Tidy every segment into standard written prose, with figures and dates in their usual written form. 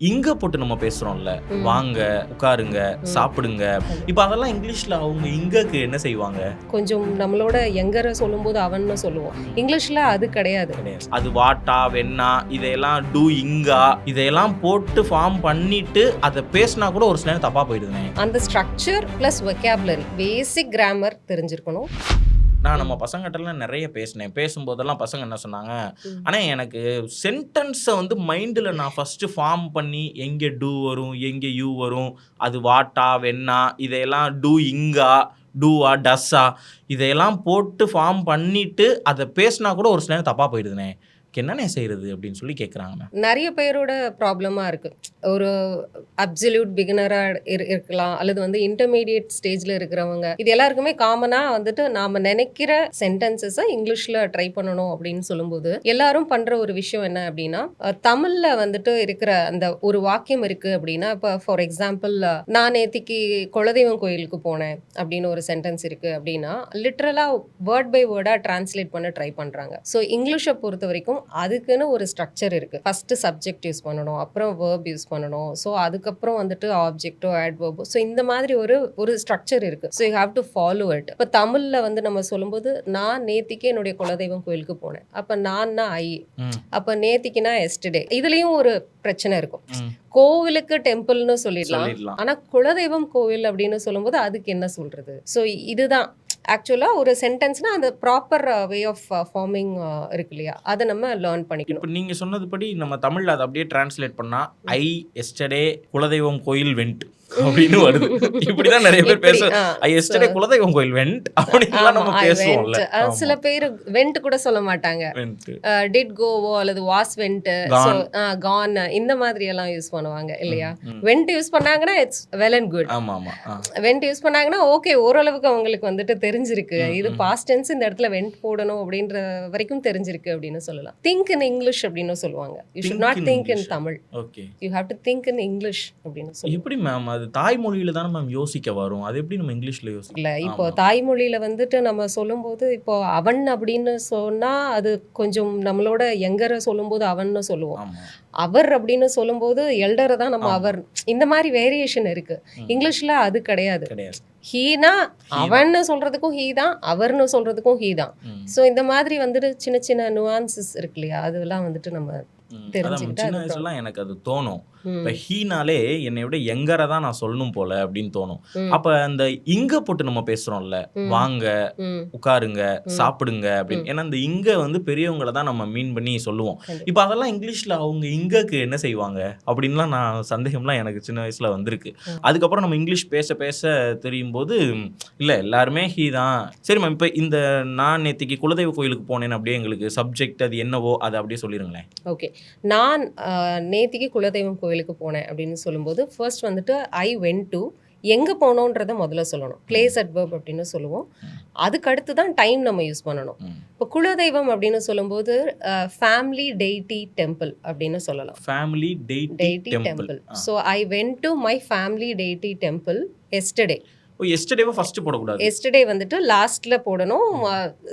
இங்க போட்டு நம்ம பேசுறோம்ல. ம். வாங்க, உட்காருங்க, ம். சாப்பிடுங்க. இப்ப அதெல்லாம் இங்கிலீஷ்ல அவங்க இங்கக்கு என்ன செய்வாங்க? கொஞ்சம் நம்மளோட யங்கர சொல்லும்போது அவன்னு சொல்லுவோம். இங்கிலீஷ்ல அது கிடையாது. கிடையாது. அது வாட்டா, வென்னா இதையெல்லாம் டூ இங்கா இதையெல்லாம் போட்டு ஃபார்ம் பண்ணிட்டு அத பேசினா கூட ஒரு சில நேரம் தப்பா போயிடுதுனே. அந்த ஸ்ட்ரக்சர் பிளஸ் வொக்காபுலரி பேசிக் கிராமர் தெரிஞ்சிருக்கணும். நான் நம்ம பசங்கட்டலாம் நெறைய பேசினேன். பேசும்போதெல்லாம் பசங்க என்ன சொன்னாங்க, ஆனா எனக்கு சென்டென்ஸ வந்து மைண்ட்ல நான் ஃபர்ஸ்ட் ஃபார்ம் பண்ணி எங்க டூ வரும், எங்க யூ வரும், அது வாட்டா, வென்னா இதையெல்லாம் டூ இங்கா, டூவா, டஸ்ஸா இதையெல்லாம் போட்டு ஃபார்ம் பண்ணிட்டு அத பேசினா கூட ஒரு சில நேரம் தப்பா போயிடுதுனே. என்னண்ணே செய்றது அப்படின்னு சொல்லி கேட்குறாங்க. நிறைய பேரோட ப்ராப்ளமா இருக்கு. ஒரு அப்சல்யூட் பிகினரா இருக்கலாம், அல்லது வந்து இன்டர்மீடியேட் ஸ்டேஜ்ல இருக்கிறவங்க. இது எல்லாருக்குமே காமனா வந்துட்டு நாம நினைக்கிற சென்டென்சஸை இங்கிலீஷ்ல ட்ரை பண்ணணும் அப்படின்னு சொல்லும்போது எல்லாரும் பண்ற ஒரு விஷயம் என்ன அப்படின்னா, தமிழ்ல வந்துட்டு இருக்கிற அந்த ஒரு வாக்கியம் இருக்கு அப்படின்னா, இப்போ ஃபார் எக்ஸாம்பிள் நான் நேத்திக்கு குலதெய்வம் கோயிலுக்கு போனேன் அப்படின்னு ஒரு சென்டென்ஸ் இருக்கு அப்படின்னா, லிட்ரலா வேர்ட் பை வேர்டா டிரான்ஸ்லேட் பண்ண ட்ரை பண்றாங்க. ஸோ இங்கிலீஷை பொறுத்த வரைக்கும் அதுக்குன்னு ஒரு ஸ்ட்ரக்சர் இருக்கு. ஃபர்ஸ்ட் சப்ஜெக்ட் யூஸ் பண்ணணும், அப்புறம் வேர்ப் யூஸ் பண்ணணும், ஸோ அதுக்கப்புறம் வந்துட்டு ஆப்ஜெக்டோ ஆட்வர்போ, ஸோ இந்த மாதிரி ஒரு ஸ்ட்ரக்சர் இருக்கு. So you have to follow it. இப்போ தமிழ்ல வந்து நம்ம சொல்லும்போது நான் நேத்திக்கு என்னுடைய குலதெய்வம் கோயிலுக்கு போனேன், அப்போ நான்னா ஐ, அப்போ நேத்திக்குனா எஸ்டர்டே. இதுலயும் ஒரு பிரச்சனை இருக்கும். கோவிலுக்கு டெம்பிள்னு சொல்லிடலாம், ஆனா குலதெய்வம் கோவில் அப்படின்னு சொல்லும்போது அதுக்கு என்ன சொல்றது? ஸோ இதுதான் ஆக்சுவலா ஒரு சென்டென்ஸ்னா அந்த ப்ராப்பர் வே ஆஃப் ஃபார்மிங் இருக்கு இல்லையா, அதை நம்ம லேர்ன் பண்ணிக்கணும். இப்போ நீங்க சொன்னதுபடி நம்ம தமிழ்ல அதை அப்படியே டிரான்ஸ்லேட் பண்ணா ஐ எஸ்டர்டே குலதெய்வம் கோயில் வெண்ட் அப்படின்னு வருது. இப்படிதான் நிறைய பேர் பேச ஐ எஸ்டர்டே குலதெய்வம் கோயில் வெண்ட் அப்படின்லாம் நம்ம பேசுவோம்ல. சில பேர் வெண்ட் கூட சொல்ல மாட்டாங்க, டிட் கோவோ அல்லது வாஸ் வெண்ட், கான் இந்த மாதிரி எல்லாம் யூஸ் பண்ணுவாங்க இல்லையா. வெண்ட் யூஸ் பண்ணாங்கன்னா இட்ஸ் வெல் அண்ட் குட். ஆமா ஆமா. வெண்ட் யூஸ் பண்ணாங்கன்னா ஓகே, ஓரளவுக்கு அவங்களுக்கு வந்துட்டு தெரிஞ்சிருக்கு இது பாஸ்ட் டென்ஸ், இந்த இடத்துல வெண்ட் போடணும் அப்படின்ற வரைக்கும் தெரிஞ்சிருக்கு அப்படின்னு சொல்லலாம். திங்க் இன் இங்கிலீஷ் அப்படின்னு சொல்லுவாங்க. You should not think in Tamil. Okay, you have to think in English அப்படின்னு சொல்லுவாங்க. எப்படி மேம் அது தாய்மொழியில தான மேம் யோசிக்க வரும், அது எப்படி நம்ம இங்கிலீஷ்ல யோசிக்க? இல்ல இப்போ தாய்மொழியில வந்துட்டு நம்ம சொல்லும்போது இப்போ அவன் அப்படின்னு சொன்னா அது கொஞ்சம் நம்மளோட யங்கரை சொல்லும்போது அவன்னு சொல்லுவோம். அவர் அப்படின்னு சொல்லும்போது எல்டரை தான் நம்ம அவர். இந்த மாதிரி வேரியேஷன் இருக்கு. இங்கிலீஷ்ல அது கிடையாது. ஹீனா அவன்னு சொல்றதுக்கும் ஹீ தான், அவர்னு சொல்றதுக்கும் ஹீ தான். ஸோ இந்த மாதிரி வந்துட்டு சின்ன சின்ன நுவான்சஸ் இருக்கு இல்லையா, அதெல்லாம் வந்துட்டு நம்ம சின்ன வயசுல எனக்கு அது தோணும். இப்ப ஹீனாலே என்னை விட எங்கரை தான் நான் சொல்லணும் போல அப்படின்னு தோணும். அப்ப அந்த இங்க போட்டு நம்ம பேசுறோம்ல, வாங்க, உட்காருங்க, சாப்பிடுங்க அப்படின்னு. ஏன்னா இந்த இங்க வந்து பெரியவங்களை தான் நம்ம மீன் பண்ணி சொல்லுவோம். இப்ப அதெல்லாம் இங்கிலீஷ்ல அவங்க இங்கக்கு என்ன செய்வாங்க அப்படின்லாம் நான் சந்தேகம்லாம் எனக்கு சின்ன வயசுல வந்திருக்கு. அதுக்கப்புறம் நம்ம இங்கிலீஷ் பேச பேச தெரியும் போது இல்ல எல்லாருமே ஹீ தான். சரி மேம், இப்ப இந்த நான் நேத்திக்கு குலதெய்வ கோயிலுக்கு போனேன் அப்படியே எங்களுக்கு சப்ஜெக்ட் அது என்னவோ அதை அப்படியே சொல்லிருங்களேன். ஓகே, நான் நேத்திக்கு குலதெய்வம் கோயிலுக்கு போனேன் அப்படின்னு சொல்லும்போது ஃபர்ஸ்ட் வந்துட்டு ஐ வென்ட் டு, எங்கே போனோன்றதை முதல்ல சொல்லணும். பிளேஸ் அட்வர்ப் அப்படின்னு சொல்லுவோம். அதுக்கு அடுத்து தான் டைம் நம்ம யூஸ் பண்ணணும். இப்போ குலதெய்வம் அப்படின்னு சொல்லும்போது ஃபேமிலி டெய்டி டெம்பிள் அப்படின்னு சொல்லலாம். Family deity temple. So I went to my family deity temple yesterday. எஸ்டர்டேவை ஃபர்ஸ்ட் போடக்கூடாது, எஸ்டர்டே வந்துட்டு லாஸ்ட்ல போடணும்.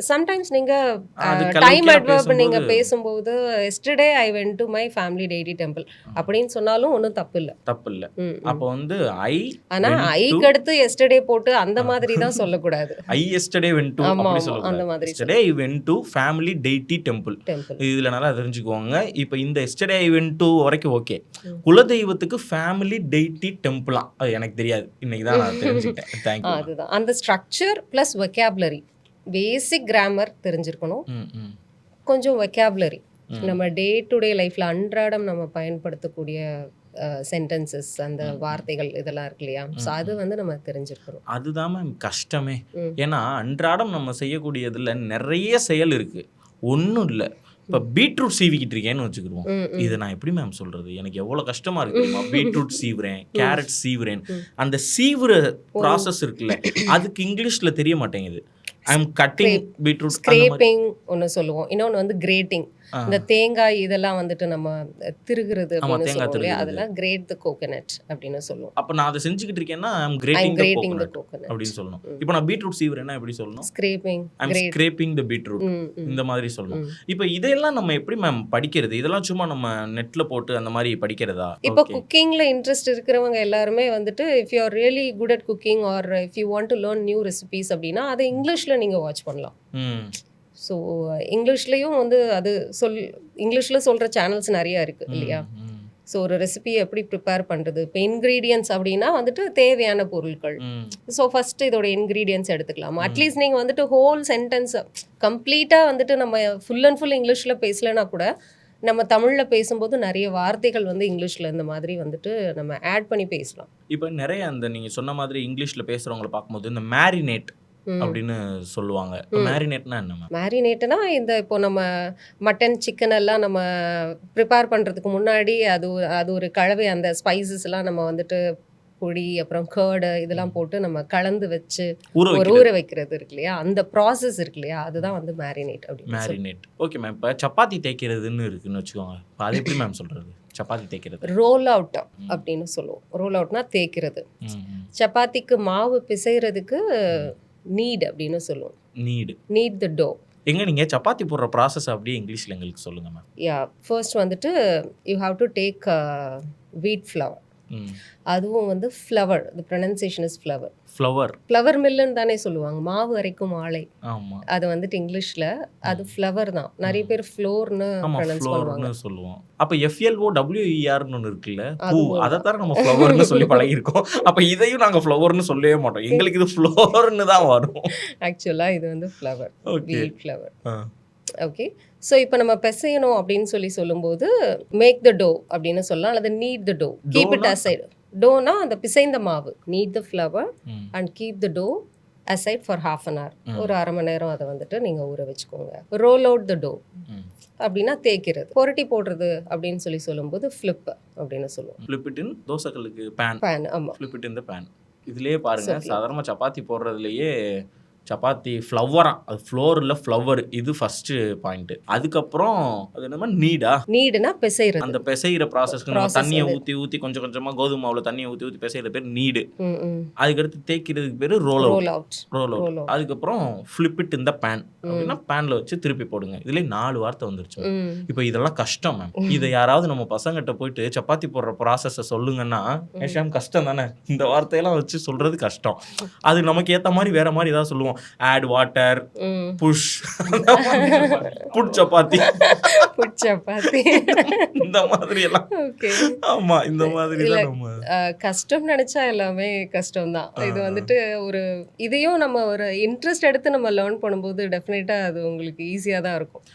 சம்டைம்ஸ் நீங்க டைம் அட்வர்ப் நீங்க பேசும்போது yesterday I went to my family deity temple அப்படின்னு சொன்னாலும் ஒன்றும் தப்பு இல்லை. அப்போ வந்து ஐ, ஆனா ஐக்கு அடுத்து எஸ்டர்டே போட்டு அந்த மாதிரி தான் சொல்லக்கூடாது. ஐ எஸ்டர்டே வென்ட் டு அப்படி சொல்லக்கூடாது. அந்த மாதிரி yesterday I went to family deity temple. இதுல நல்லா தெரிஞ்சுக்குவாங்க. இப்போ இந்த எஸ்டர்டே ஐ வென்ட் டு வரைக்கும் ஓகே. குலதெய்வத்துக்கு ஃபேமிலி டெய்டி டெம்பிளா அது எனக்கு தெரியாது, இன்னைக்கு தான் நான் தெரிஞ்சுக்கிட்டேன். அதுதான் அந்த ஸ்ட்ரக்சர் பிளஸ் வொக்காபுலரி, பேசிக் கிராமர் தெரிஞ்சிருக்கணும். கொஞ்சம் வொக்காபுலரி நம்ம டே டு டே லைஃப்ல அன்றாடம் நம்ம பயன்படுத்தக்கூடிய சென்டென்சஸ், அந்த வார்த்தைகள் இதெல்லாம் இருக்கு இல்லையா, ஸோ அது வந்து நம்ம தெரிஞ்சிருக்கணும். அதுதான் மேம் கஷ்டமே. ஏன்னா அன்றாடம் நம்ம செய்யக்கூடியதுல நிறைய செயல் இருக்கு, ஒன்றும் இல்லை. இப்போ பீட்ரூட் சீவிக்கிட்டு இருக்கேன்னு வச்சுக்கிடுவோம். இதை நான் எப்படி மேம் சொல்றது, எனக்கு எவ்வளோ கஷ்டமா இருக்கு. பீட்ரூட் சீவுறேன், கேரட் சீவுறேன், அந்த சீவுற ப்ராசஸ் இருக்குல்ல, அதுக்கு இங்கிலீஷ்ல தெரிய மாட்டேங்குது. ஐ அம் கட்டிங் பீட்ரூட். ஸ்க்ரேப்பிங் ஒன்று சொல்லுவோம், இன்னொன்று வந்து கிரேட்டிங். இந்த தேங்காய் இதெல்லாம் வந்துட்டு நம்ம திருகுறது ஆமா, அப்படின்னு தேங்காய் சொல்லுவோம் இல்லையா, திருகுறது. அதெல்லாம் கிரேட் த கோகனட் அப்படின்னு சொல்லுவோம். அப்ப நான் அதை செஞ்சுக்கிட்டு இருக்கேன்னா I'm I grating the grating the coconut coconut. அப்படின்னு சொல்லணும். இப்போ நான் பீட்ரூட் சீவுறேன்னா எப்படி சொல்லணும்? Scraping I'm grate. Scraping the beetroot இந்த மாதிரி சொல்லணும். இப்போ இதெல்லாம் நம்ம எப்படி மேம் படிக்கிறது? இதெல்லாம் சும்மா நம்ம நெட்ல போட்டு அந்த மாதிரி படிக்கிறதா? இப்போ ஓகே. குக்கிங்ல இன்ட்ரெஸ்ட் இருக்கிறவங்க எல்லாருமே வந்துட்டு if you are really good at cooking or if you want to learn new recipes அப்படின்னா அதை இங்கிலீஷ்ல நீங்க வாட்ச் பண்ணலாம். ம். ஸோ இங்கிலீஷ்லயும் வந்து அது இங்கிலீஷ்ல சொல்ற சேனல்ஸ் நிறைய இருக்கு இல்லையா. ம். ஸோ ஒரு ரெசிபியை எப்படி ப்ரிப்பேர் பண்ணுறது, இப்போ இன்க்ரீடியன்ஸ் அப்படின்னா வந்துட்டு தேவையான பொருட்கள். ம். ஸோ ஃபஸ்ட்டு இதோட இன்க்ரீடியன்ஸ் எடுத்துக்கலாம். அட்லீஸ்ட் நீங்கள் வந்துட்டு ஹோல் சென்டென்ஸை கம்ப்ளீட்டாக வந்துட்டு நம்ம ஃபுல் அண்ட் ஃபுல் இங்கிலீஷில் பேசலைன்னா கூட நம்ம தமிழில் பேசும்போது நிறைய வார்த்தைகள் வந்து இங்கிலீஷில் இந்த மாதிரி வந்துட்டு நம்ம ஆட் பண்ணி பேசலாம். இப்போ நிறைய அந்த நீங்க சொன்ன மாதிரி இங்கிலீஷ்ல பேசுறவங்கள பார்க்கும்போது இந்த மேரினேட் அப்படின்னு சொல்லுவாங்க. மேரினேட்னா என்ன மேம்? மேரினேட்டுனா இந்த இப்போ நம்ம மட்டன் சிக்கன் எல்லாம் நம்ம ப்ரிப்பேர் பண்ணுறதுக்கு முன்னாடி அது ஒரு கலவை, அந்த ஸ்பைசஸ் எல்லாம் நம்ம வந்துட்டு பொடி அப்புறம் கேர்டு இதெல்லாம் போட்டு நம்ம கலந்து வச்சு ஊற வைக்கிறது இருக்கு இல்லையா, அந்த ப்ராசஸ் இருக்கு இல்லையா, அதுதான் வந்து மேரினேட் அப்படின்னு சொல்லி. மேரினேட். Okay ma'am. இப்போ சப்பாத்தி தேய்க்கிறதுன்னு இருக்குன்னு வச்சுக்கோங்க. இப்போ அது எப்படி மேம் சொல்றது? சப்பாத்தி தேய்க்கிறது. ரோல் அவுட் அப்படின்னு சொல்லுவோம். ரோல் அவுட்னா தேய்க்கிறது. சப்பாத்திக்கு மாவு பிசைறதுக்கு நீட் அப்படின்னு சொல்லுவோம். Knead the dough. எங்க நீங்க சப்பாத்தி போடுற ப்ராசஸ் அப்படியே இங்கிலீஷ்ல எங்களுக்கு சொல்லுங்க மேம். யா, ஃபர்ஸ்ட் வந்துட்டு you have to take wheat flour. அதுவும் வந்து flour, the pronunciation is flour. Flour மில்லுன்னு தானே சொல்லுவாங்க, மாவு அரைக்கும் ஆலை. ஆமா, அது வந்துட்டு இங்கிலீஷ்ல அது ஃப்ளவர் தான். நிறைய பேர் ஃப்ளோர்னு ப்ரொனன்ஸ் பண்ணுவாங்க. சொல்லுவோம். அப்ப FLOWER ன்னு ஒன்னு இருக்குல்ல, பூ, அத தர நம்ம ஃப்ளவர்னு சொல்லி பழகி இருக்கோம். அப்ப இதையும் நாங்க ஃப்ளவர்னு சொல்லவே மாட்டோம். எங்களுக்கு இது ஃப்ளோர்னு தான் வரும். ஆக்சுவலா இது வந்து ஃப்ளவர், ஓகே. வீட் ஃப்ளவர். ஓகே. ஸோ இப்போ நம்ம பிசையணும் அப்படின்னு சொல்லும்போது மேக் த டோ அப்படின்னு சொல்லலாம், அல்லது knead the dough, keep it aside. டோனா அந்த பிசைந்த மாவு, knead the flour and keep the dough aside for half an hour. ஒரு அரை மணி நேரம் அதை வந்துட்டு நீங்கள் ஊற வச்சுக்கோங்க. ரோல் அவுட் த டோ அப்படின்னா தேய்க்கிறது. புரட்டி போடுறது அப்படின்னு சொல்லும்போது ஃப்ளிப் அப்படின்னு சொல்லுவோம். ஃப்ளிப் இட் இன் தோசைகளுக்கு பேன். ஆமாம், flip it in the pan. இதுலேயே பாருங்க, சாதாரணமாக சப்பாத்தி போடுறதுலையே சப்பாத்தி ஃப்ளவரா, அது ஃப்ளோர் இல்லை ஃப்ளவர், இது ஃபர்ஸ்ட் பாயிண்ட். அதுக்கப்புறம் அது என்னமா நீடுனா பிசைறது. அந்த பிசைகிற ப்ராசஸ்க்கு நம்ம தண்ணியை ஊற்றி கொஞ்சம் கொஞ்சமாக கோதுமை மாவுல தண்ணியை ஊற்றி பிசைகிற பேர் நீடு. அதுக்கடுத்து தேய்க்கிறதுக்கு பேர் ரோல் அவுட். அதுக்கப்புறம் flip it in the pan அப்படின்னா பேன்ல வச்சு திருப்பி போடுங்க. இதுலேயே 4 வார்த்தை வந்துருச்சு. இப்போ இதெல்லாம் கஷ்டம் மேம். இதை யாராவது நம்ம பசங்கிட்ட போயிட்டு சப்பாத்தி போடுற ப்ராசஸை சொல்லுங்கன்னா கஷ்டம் தானே, இந்த வார்த்தையெல்லாம் வச்சு சொல்றது கஷ்டம். அது நமக்கு ஏற்ற மாதிரி வேற மாதிரி ஏதாவது சொல்லுவோம். Add water, push, put chapati இந்த மாதிரி எல்லாம். ஆமா, இந்த மாதிரி நம்ம கஷ்டம் நினைச்சா எல்லாமே கஷ்டம் தான். இது வந்துட்டு இதையும் நம்ம ஒரு இன்ட்ரெஸ்ட் எடுத்து நம்ம லேர்ன் பண்ணும்போது டெஃபினட்டா அது உங்களுக்கு ஈஸியா தான் இருக்கும்.